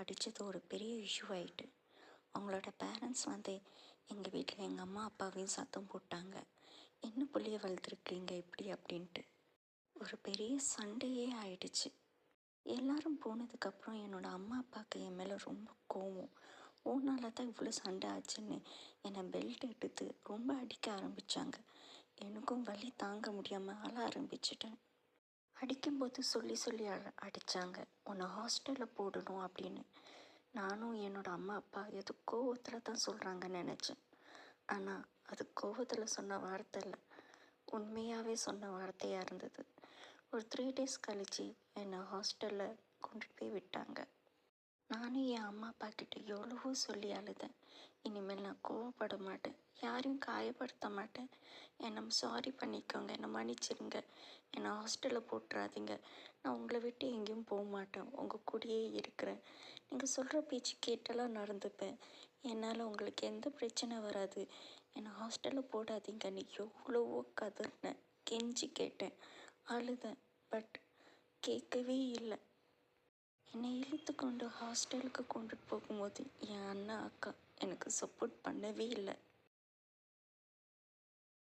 அடித்தது ஒரு பெரிய இஷ்யூ ஆகிட்டு அவங்களோட பேரண்ட்ஸ் வந்து எங்கள் வீட்டில் எங்கள் அம்மா அப்பாவையும் சத்தம் போட்டாங்க. என்ன புள்ளைய வளர்த்துருக்கீங்க இப்படி அப்படின்ட்டு ஒரு பெரிய சண்டையே ஆயிடுச்சு. எல்லாரும் போனதுக்கப்புறம் என்னோடய அம்மா அப்பாவுக்கு என் மேலே ரொம்ப கோவம். உன்னால தான் இவ்வளோ சண்டை ஆச்சுன்னு என்னை பெல்ட் எடுத்து ரொம்ப அடிக்க ஆரம்பித்தாங்க. எனக்கும் வலி தாங்க முடியாமல் அழ ஆரம்பிச்சிட்டேன். அடிக்கும்போது சொல்லி சொல்லி அடித்தாங்க, உன்னை ஹாஸ்டலில் போடணும் அப்படின்னு. நானும் என்னோடய அம்மா அப்பா ஏதோ கோவத்தில் தான் சொல்கிறாங்கன்னு நினச்சேன். ஆனால் அது கோவத்தில் சொன்ன வார்த்தை இல்லை, உண்மையாகவே சொன்ன வார்த்தையாக இருந்தது. ஒரு 3 days கழித்து என்னை ஹாஸ்டலில் கொண்டுட்டு போய் விட்டாங்க. நானும் என் அம்மா அப்பா கிட்ட எவ்வளவோ சொல்லி அழுதேன். இனிமேல் நான் கோவப்பட மாட்டேன், யாரையும் காயப்படுத்த மாட்டேன், என்னை சாரி பண்ணிக்கோங்க, என்னை மன்னிச்சிருங்க, என்னை ஹாஸ்டலில் போட்டுறாதீங்க, நான் உங்களை விட்டு எங்கேயும் போக மாட்டேன், உங்கள் கூடயே இருக்கிறேன், நீங்கள் சொல்கிற பேச்சு கேட்டெல்லாம் நடந்துப்பேன், என்னால் உங்களுக்கு எந்த பிரச்சனை வராது, என்னை ஹாஸ்டலில் போடாதீங்கன்னு எவ்வளவோ கதறினேன், கெஞ்சி கேட்டேன், அழுதேன். பட் கேட்கவே இல்லை. என்னை இழுத்து கொண்டு ஹாஸ்டலுக்கு கொண்டுட்டு போகும்போது என் அண்ணா அக்கா எனக்கு சப்போர்ட் பண்ணவே இல்லை.